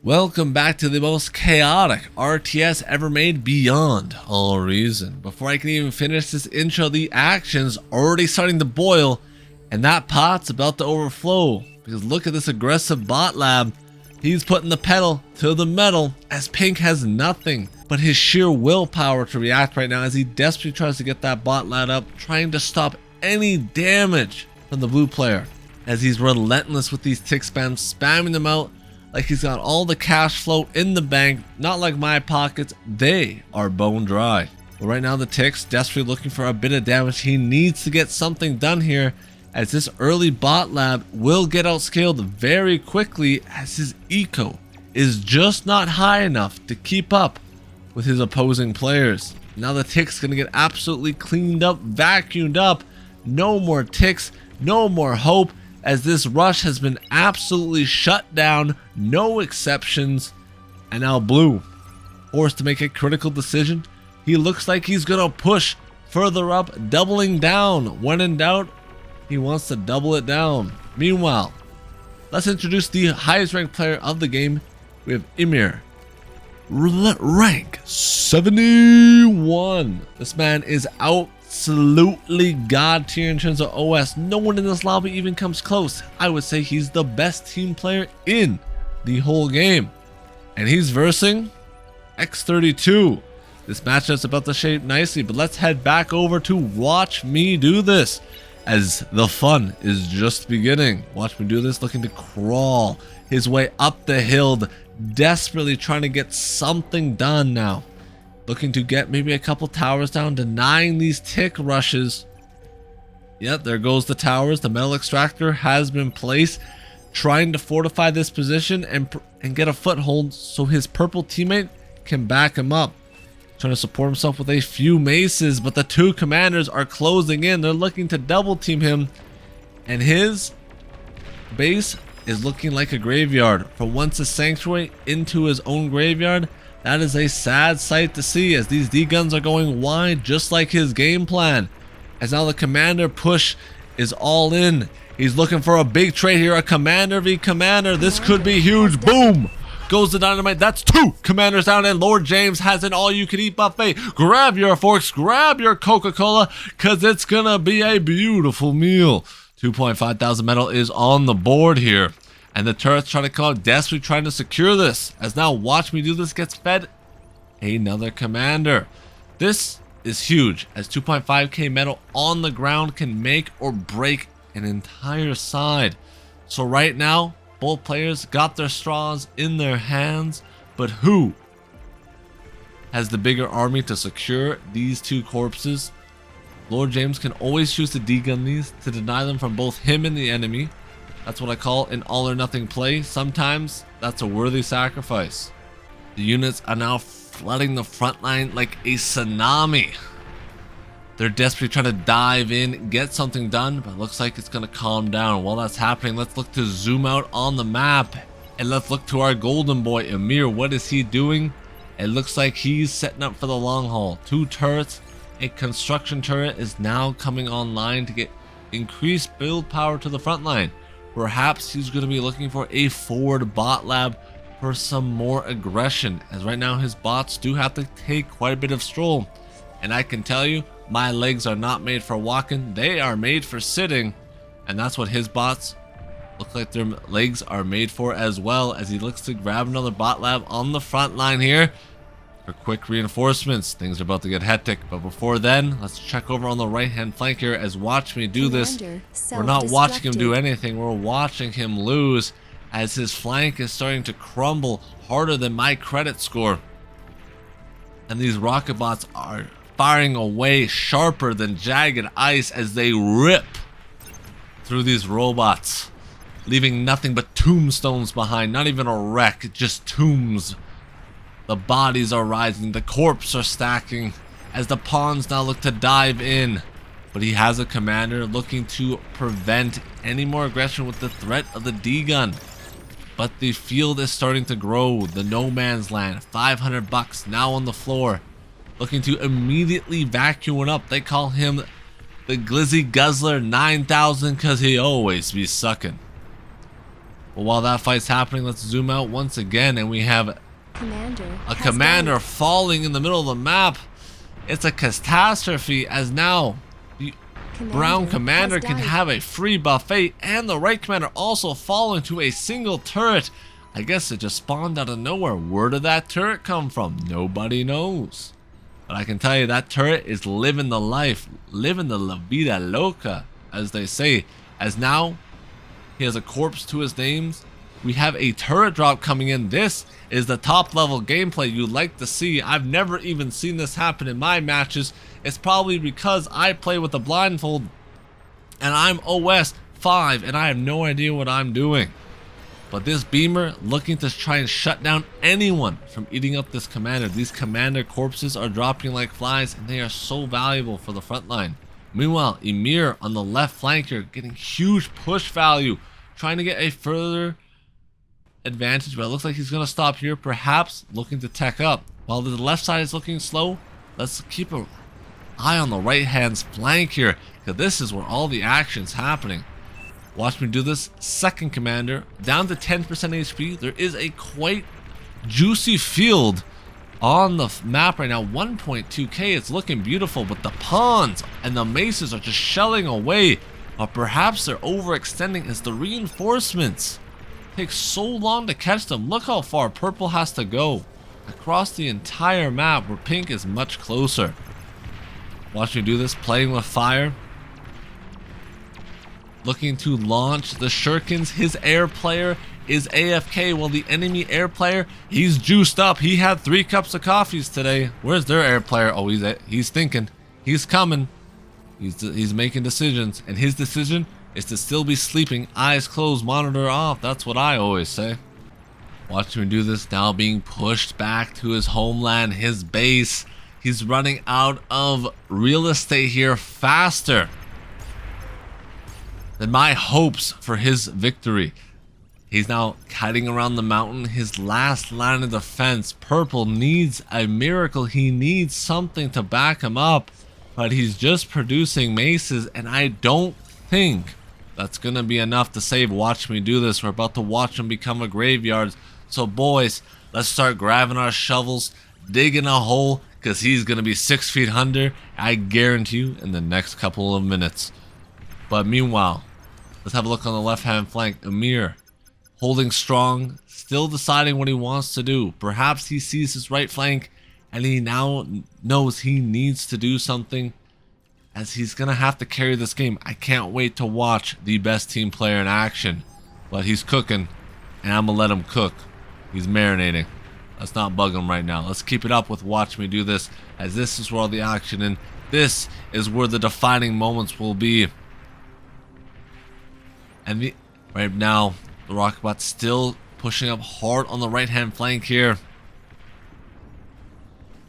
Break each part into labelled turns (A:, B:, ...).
A: Welcome back to the most chaotic RTS ever made beyond all reason. Before I can even finish this intro, the action's already starting to boil, and that pot's about to overflow. Because look at this aggressive bot lab. He's putting the pedal to the metal as Pink has nothing but his sheer willpower to react right now as he desperately tries to get that bot lad up, trying to stop any damage from the blue player. As he's relentless with these tick spams, spamming them out like he's got all the cash flow in the bank. Not like my pockets, they are bone dry. But right now the tick's desperately looking for a bit of damage. He needs to get something done here, as this early bot lab will get outscaled very quickly as his eco is just not high enough to keep up with his opposing players. Now the tick's gonna get absolutely cleaned up, vacuumed up. No more ticks, no more hope, as this rush has been absolutely shut down, no exceptions. And now blue, forced to make a critical decision. He looks like he's gonna push further up, doubling down. When in doubt, he wants to double it down. Meanwhile, let's introduce the highest ranked player of the game. We have Emir, rank 71. This man is absolutely god tier in terms of OS. No one in this lobby even comes close. I would say he's the best team player in the whole game. And he's versing X32. This matchup's about to shape nicely, but let's head back over to watch me do this, as the fun is just beginning. Watch me do this, looking to crawl his way up the hill, desperately trying to get something done now. Looking to get maybe a couple towers down, denying these tick rushes. Yep, there goes the towers. The metal extractor has been placed, trying to fortify this position and get a foothold so his purple teammate can back him up. Trying to support himself with a few maces, but the two commanders are closing in. They're looking to double team him, and his base is looking like a graveyard. From once a sanctuary into his own graveyard. That is a sad sight to see, as these D-guns are going wide just like his game plan. As now the commander push is all in. He's looking for a big trade here, a commander v commander. This could be huge. Boom! Goes the dynamite. That's two commanders down, and Lord James has an all-you-can-eat buffet. Grab your forks, grab your Coca-Cola, because it's gonna be a beautiful meal. 2.5 thousand metal is on the board here. And the turret's trying to come out, desperately trying to secure this. As now watch me do this gets fed another commander. This is huge, as 2.5k metal on the ground can make or break an entire side. So right now, both players got their straws in their hands, but who has the bigger army to secure these two corpses? Lord James can always choose to degun these to deny them from both him and the enemy. That's what I call an all or nothing play. Sometimes that's a worthy sacrifice. The units are now flooding the front line like a tsunami. They're desperately trying to dive in, get something done, but it looks like it's going to calm down. While that's happening, let's look to zoom out on the map, and let's look to our golden boy, Emir. What is he doing? It looks like he's setting up for the long haul. Two turrets, a construction turret is now coming online to get increased build power to the front line. Perhaps he's going to be looking for a forward bot lab for some more aggression, as right now his bots do have to take quite a bit of stroll. And I can tell you, my legs are not made for walking, they are made for sitting. And that's what his bots look like their legs are made for as well, as he looks to grab another bot lab on the front line here for quick reinforcements. Things are about to get hectic, but before then, let's check over on the right hand flank here, as watch me do this. We're not watching him do anything, we're watching him lose, as his flank is starting to crumble harder than my credit score. And these rocket bots are firing away sharper than jagged ice as they rip through these robots, leaving nothing but tombstones behind. Not even a wreck, just tombs. The bodies are rising, the corpses are stacking, as the pawns now look to dive in. But he has a commander looking to prevent any more aggression with the threat of the D-gun. But the field is starting to grow. The no man's land, 500 bucks now on the floor, looking to immediately vacuum it up. They call him the Glizzy Guzzler 9000 because he always be sucking. But while that fight's happening, let's zoom out once again, and we have a commander falling in the middle of the map. It's a catastrophe, as now the brown commander can have a free buffet, and the right commander also falling to a single turret. I guess it just spawned out of nowhere. Where did that turret come from? Nobody knows. But I can tell you that turret is living the life, living the la vida loca, as they say. As now he has a corpse to his name. We have a turret drop coming in. This is the top level gameplay you'd like to see. I've never even seen this happen in my matches. It's probably because I play with a blindfold and I'm OS 5 and I have no idea what I'm doing. But this beamer looking to try and shut down anyone from eating up this commander. These commander corpses are dropping like flies, and they are so valuable for the front line. Meanwhile, Emir on the left flank here getting huge push value, trying to get a further advantage, but it looks like he's going to stop here, perhaps looking to tech up. While the left side is looking slow, let's keep an eye on the right hand's flank here, because this is where all the action's happening. Watch me do this. Second commander down to 10% HP. There is a quite juicy field on the map right now. 1.2k. It's looking beautiful, but the pawns and the maces are just shelling away. Or perhaps they're overextending as the reinforcements take so long to catch them. Look how far purple has to go across the entire map, where pink is much closer. Watch me do this. Playing with fire. Looking to launch the shurikens. His air player is AFK, while the enemy air player, he's juiced up. He had 3 cups of coffees today. Where's their air player? Oh, he's thinking. He's coming. He's making decisions, and his decision is to still be sleeping, eyes closed, monitor off. That's what I always say. Watch me do this. Now being pushed back to his homeland, his base. He's running out of real estate here faster than my hopes for his victory. He's now kiting around the mountain, his last line of defense. Purple needs a miracle. He needs something to back him up, but he's just producing maces, and I don't think that's gonna be enough to save. Watch me do this. We're about to watch him become a graveyard. So boys, let's start grabbing our shovels, digging a hole, because he's gonna be 6 feet under, I guarantee you, in the next couple of minutes. But meanwhile, let's have a look on the left-hand flank. Emir holding strong, still deciding what he wants to do. Perhaps he sees his right flank and he now knows he needs to do something, as he's going to have to carry this game. I can't wait to watch the best team player in action. But he's cooking, and I'm going to let him cook. He's marinating. Let's not bug him right now. Let's keep it up with Watch Me Do This, as this is where all the action, and this is where the defining moments will be. And right now, the Rocketbot's still pushing up hard on the right-hand flank here.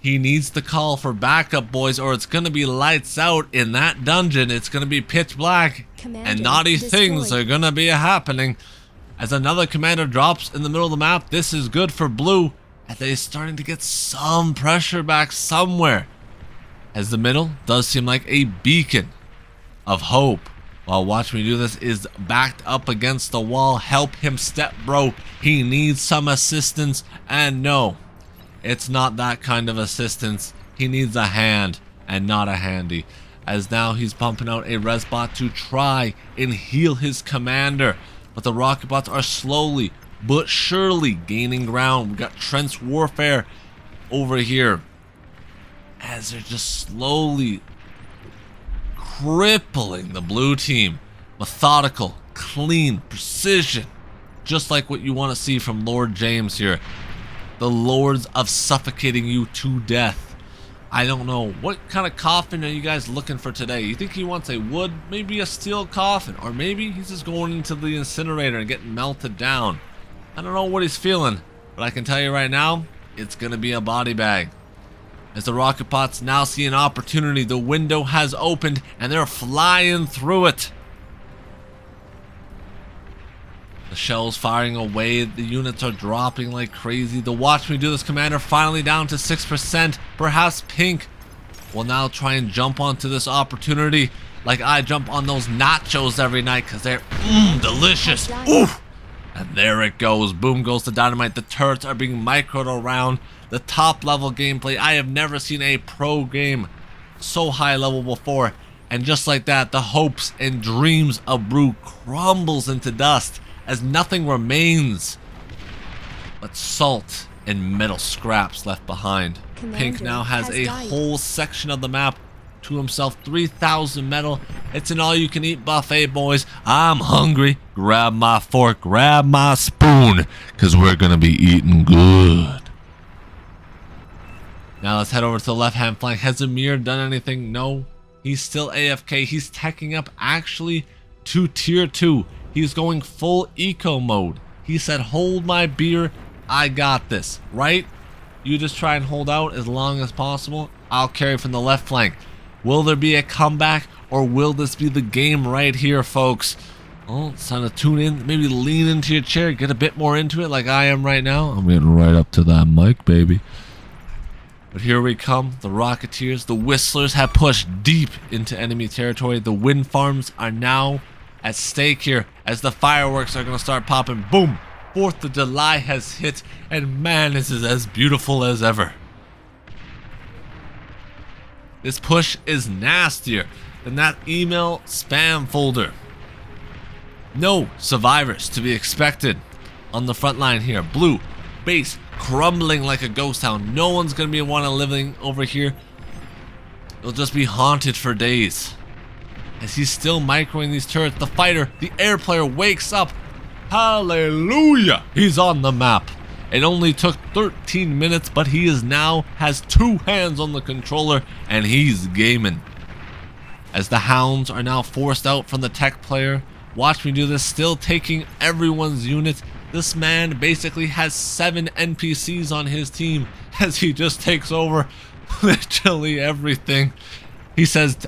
A: He needs to call for backup, boys, or it's going to be lights out in that dungeon. It's going to be pitch black, and naughty things are going to be happening. As another commander drops in the middle of the map, this is good for blue, and they're starting to get some pressure back somewhere, as the middle does seem like a beacon of hope. While Watch Me Do This is backed up against the wall. Help him step, bro. He needs some assistance. And no, it's not that kind of assistance. He needs a hand and not a handy. As now he's pumping out a res bot to try and heal his commander. But the rocket bots are slowly but surely gaining ground. We got trench warfare over here, as they're just slowly crippling the blue team. Methodical, clean, precision, just like what you want to see from Lord James here. The lords of suffocating you to death. I don't know, what kind of coffin are you guys looking for today? You think he wants a wood, maybe a steel coffin, or maybe he's just going into the incinerator and getting melted down? I don't know what he's feeling, but I can tell you right now, it's gonna be a body bag. As the rocket pots now see an opportunity, the window has opened and they're flying through it. The shells firing away, the units are dropping like crazy. The Watch Me Do This commander finally down to 6%. Perhaps pink will now try and jump onto this opportunity like I jump on those nachos every night, because they're delicious. Oof! And there it goes. Boom goes the dynamite. The turrets are being microed around. The top level gameplay. I have never seen a pro game so high level before. And just like that, the hopes and dreams of Brew crumbles into dust as nothing remains but salt and metal scraps left behind. Pink now has a whole section of the map to himself. 3,000 metal. It's an all-you-can-eat buffet, boys. I'm hungry. Grab my fork, grab my spoon, because we're going to be eating good. Now let's head over to the left-hand flank. Has Amir done anything? No. He's still AFK. He's teching up actually to tier 2. He's going full eco mode. He said, hold my beer. I got this, right? You just try and hold out as long as possible. I'll carry from the left flank. Will there be a comeback, or will this be the game right here, folks? Oh, it's time to tune in. Maybe lean into your chair, get a bit more into it like I am right now. I'm getting right up to that mic, baby. But here we come. The Rocketeers, the Whistlers have pushed deep into enemy territory. The wind farms are now at stake here as the fireworks are going to start popping. Boom! 4th of July has hit, and man, this is as beautiful as ever. This push is nastier than that email spam folder. No survivors to be expected on the front line here. Blue base crumbling like a ghost town. No one's going to be living over here. It'll just be haunted for days. As he's still microing these turrets, the fighter, the air player wakes up. Hallelujah! He's on the map. It only took 13 minutes, but he is now has 2 hands on the controller, and he's gaming. As the hounds are now forced out from the tech player. Watch me do this, still taking everyone's unit. This man basically has 7 NPCs on his team as he just takes over literally everything. He says,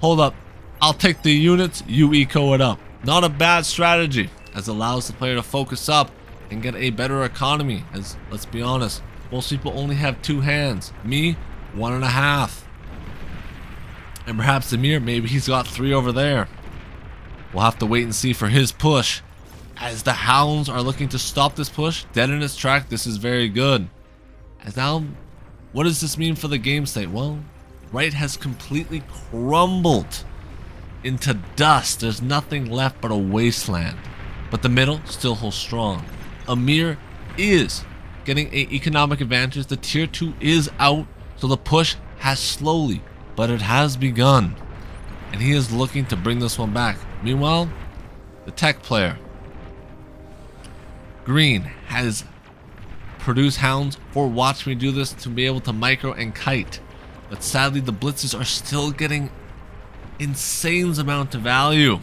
A: hold up, I'll take the units, you eco it up. Not a bad strategy, as it allows the player to focus up and get a better economy. As let's be honest, most people only have 2 hands. Me, 1.5. And perhaps Amir, maybe he's got 3 over there. We'll have to wait and see for his push. As the hounds are looking to stop this push, dead in its track. This is very good. As now, what does this mean for the game state? Well, right has completely crumbled into dust. There's nothing left but a wasteland. But the middle still holds strong. Amir is getting an economic advantage. The tier 2 is out, so the push has slowly, but it has begun. And he is looking to bring this one back. Meanwhile, the tech player, Green, has produced hounds for Watch Me Do This to be able to micro and kite. But sadly, the blitzes are still getting insane amount of value.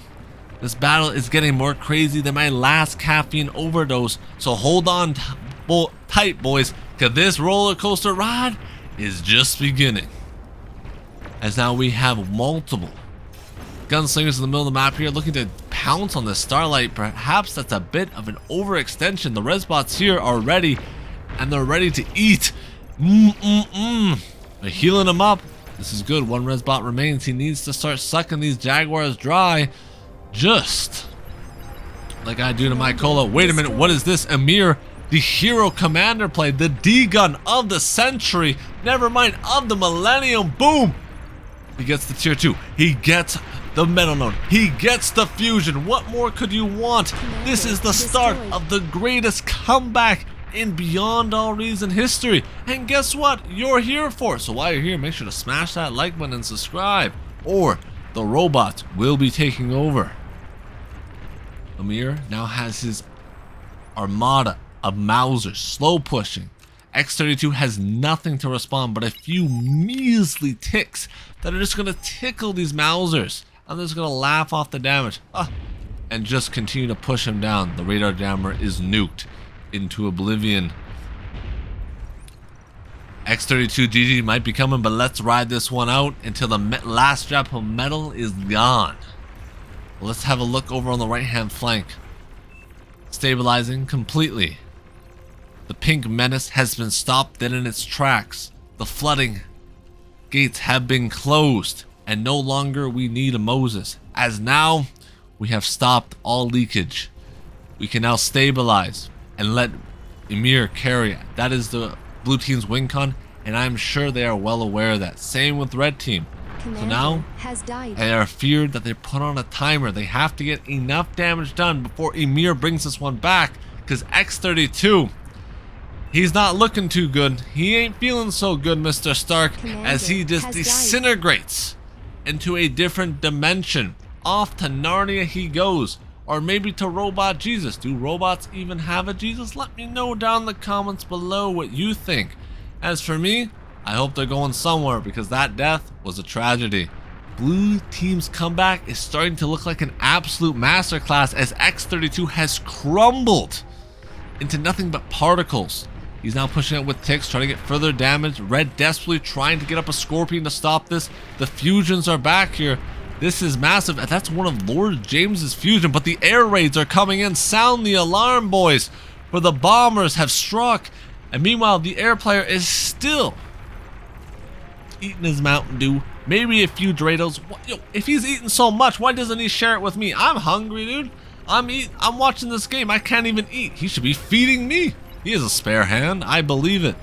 A: This battle is getting more crazy than my last caffeine overdose. So hold on tight, boys, because this roller coaster ride is just beginning. As now we have multiple gunslingers in the middle of the map here looking to pounce on the Starlight. Perhaps that's a bit of an overextension. The res bots here are ready, and they're ready to eat. They're healing him up. This is good. 1 res bot remains. He needs to start sucking these Jaguars dry, just like I do to my cola. Wait a minute, what is this? Amir, the hero commander play, the D-gun of the century, never mind of the millennium. Boom! He gets the tier 2. He gets the metal node. He gets the fusion. What more could you want? This is the start of the greatest comeback in Beyond All Reason history. And guess what? You're here for it. So while you're here, make sure to smash that like button and subscribe, or the robots will be taking over. Amir now has his armada of Mausers slow pushing. X32 has nothing to respond but a few measly ticks that are just going to tickle these Mausers. I'm just going to laugh off the damage and just continue to push him down. The radar jammer is nuked into oblivion. X32 GG might be coming, but let's ride this one out until the last drop of metal is gone. Let's have a look over on the right hand flank. Stabilizing completely. The pink menace has been stopped dead in its tracks. The flooding gates have been closed, and no longer we need a Moses, as now we have stopped all leakage. We can now stabilize and let Emir carry it. That is the blue team's win con, and I'm sure they are well aware of that. Same with red team. So now they are feared that they put on a timer. They have to get enough damage done before Emir brings this one back, because X32, he's not looking too good. He ain't feeling so good, Mr. Stark, as he just disintegrates into a different dimension. Off to Narnia he goes, or maybe to Robot Jesus. Do robots even have a Jesus? Let me know down in the comments below what you think. As for me, I hope they're going somewhere, because that death was a tragedy. Blue team's comeback is starting to look like an absolute masterclass, as X32 has crumbled into nothing but particles. He's now pushing it with ticks, trying to get further damage. Red desperately trying to get up a Scorpion to stop this. The fusions are back here. This is massive. That's one of Lord James's fusion, but the air raids are coming in. Sound the alarm, boys, for the bombers have struck. And meanwhile, the air player is still eating his Mountain Dew, maybe a few Doritos. Yo, if he's eating so much, why doesn't he share it with me? I'm hungry, dude. I'm watching this game. I can't even eat. He should be feeding me. He has a spare hand. I believe it.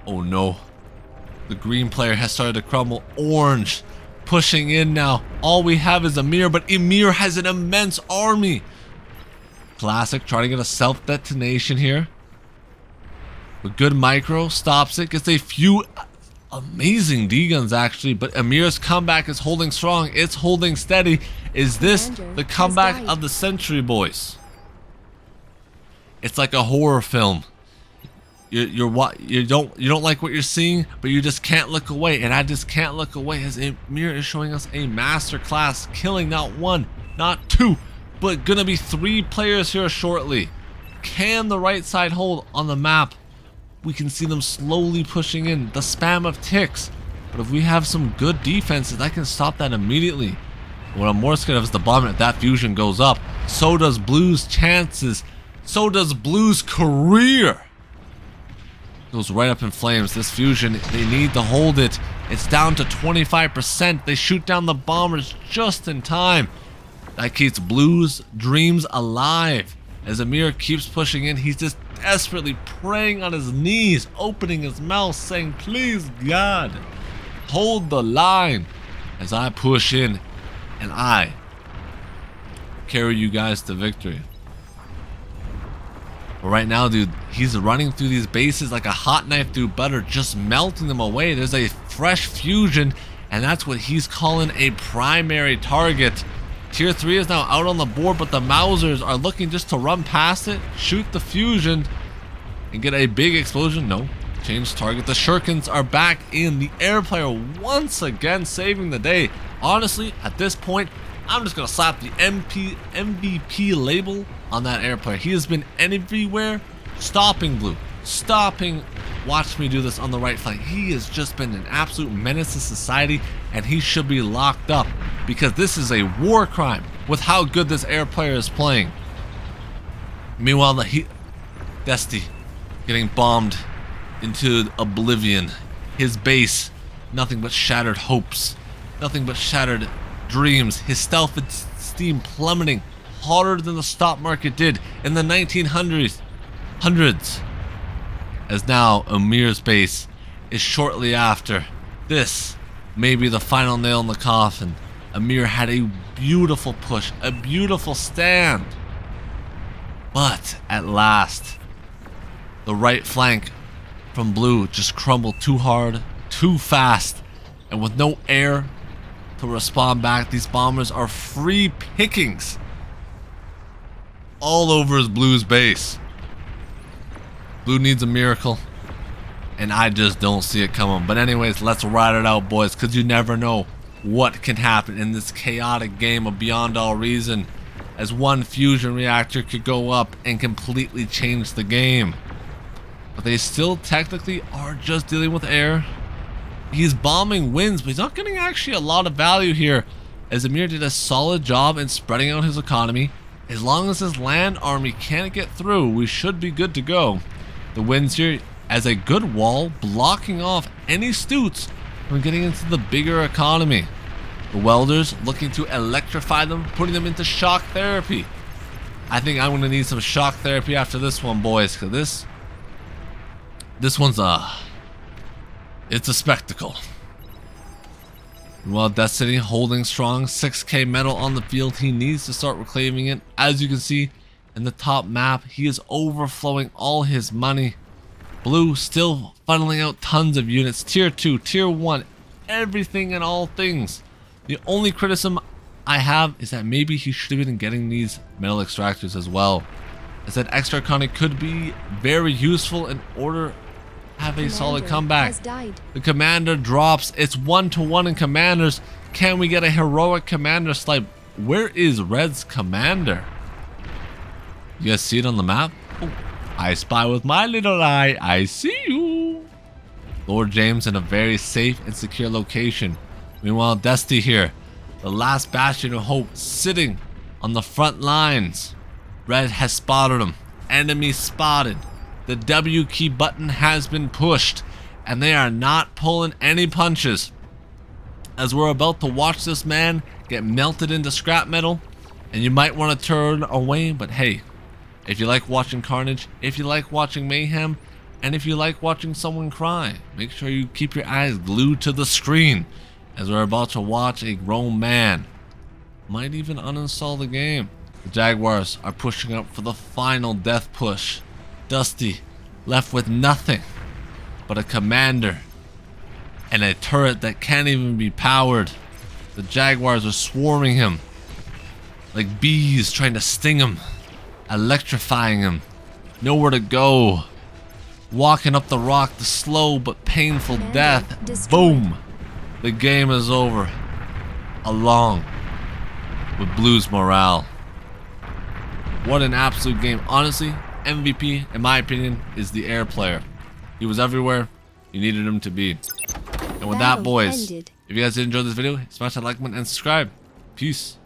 A: Oh no. The green player has started to crumble. Orange pushing in now. All we have is Emir, but Emir has an immense army. Classic trying to get a self-detonation here. But good micro stops it. Gets a few amazing D-guns actually, but Emir's comeback is holding strong. It's holding steady. Is this the comeback of the century, boys? It's like a horror film. You don't like what you're seeing, but you just can't look away, and I just can't look away as Emir is showing us a masterclass, killing not one, not two, but gonna be 3 players here shortly. Can the right side hold on the map? We can see them slowly pushing in, the spam of ticks. But if we have some good defenses, I can stop that immediately. What I'm more scared of is the bomb. If that fusion goes up, so does Blue's chances. So does Blue's career. Goes right up in flames. This fusion, they need to hold it. It's down to 25%. They shoot down the bombers just in time. That keeps Blue's dreams alive. As Emir keeps pushing in, he's just desperately praying on his knees, opening his mouth, saying, please God, hold the line as I push in and I carry you guys to victory. But right now, dude, he's running through these bases like a hot knife through butter, just melting them away. There's a fresh fusion, and that's what he's calling a primary target. Tier 3 is now out on the board, but the Mausers are looking just to run past it, shoot the fusion, and get a big explosion. No, change target. The Shurikens are back in. The air player once again saving the day. Honestly, at this point, I'm just going to slap the MVP label on that air player. He has been everywhere, stopping Blue, stopping. Watch me do this on the right flank. He has just been an absolute menace to society, and he should be locked up, because this is a war crime with how good this air player is playing. Meanwhile, Dusty getting bombed into oblivion. His base, nothing but shattered hopes, nothing but shattered dreams. His self-esteem plummeting harder than the stock market did in the 1900s. As now Emir's base is shortly after. This may be the final nail in the coffin. Emir had a beautiful push, a beautiful stand. But at last, the right flank from Blue just crumbled too hard, too fast, and with no air to respond back, these bombers are free pickings all over his Blue's base. Blue needs a miracle, and I just don't see it coming. But anyways, let's ride it out, boys, because you never know what can happen in this chaotic game of Beyond All Reason, as one fusion reactor could go up and completely change the game. But they still technically are just dealing with air. He's bombing wins, but he's not getting actually a lot of value here, as Emir did a solid job in spreading out his economy. As long as his land army can't get through, we should be good to go. The wins here as a good wall, blocking off any Stoots from getting into the bigger economy. The welders looking to electrify them, putting them into shock therapy. I think I'm gonna need some shock therapy after this one, boys, because this one's it's a spectacle. Well, Destiny holding strong, 6k medal on the field. He needs to start reclaiming it. As you can see in the top map, he is overflowing all his money. Blue still funneling out tons of units, tier 2, tier 1, everything and all things. The only criticism I have is that maybe he should have been getting these metal extractors as well, as that extra iconic could be very useful in order to have a solid comeback. The commander drops. It's 1-to-1 in commanders. Can we get a heroic commander snipe? Where is Red's commander? You guys see it on the map? Oh, I spy with my little eye. I see you. Lord James in a very safe and secure location. Meanwhile, Dusty here, the last bastion of hope, sitting on the front lines. Red has spotted him. Enemy spotted. The W key button has been pushed, and they are not pulling any punches, as we're about to watch this man get melted into scrap metal. And you might want to turn away, but hey, if you like watching carnage, if you like watching mayhem, and if you like watching someone cry, make sure you keep your eyes glued to the screen, as we're about to watch a grown man might even uninstall the game. The Jaguars are pushing up for the final death push. Dusty left with nothing but a commander and a turret that can't even be powered. The Jaguars are swarming him like bees, trying to sting him, electrifying him. Nowhere to go. Walking up the rock, the slow but painful death. Boom! The game is over, along with Blue's morale. What an absolute game. Honestly, MVP, in my opinion, is the air player. He was everywhere you needed him to be. And with that, boys, if you guys did enjoy this video, smash that like button and subscribe. Peace.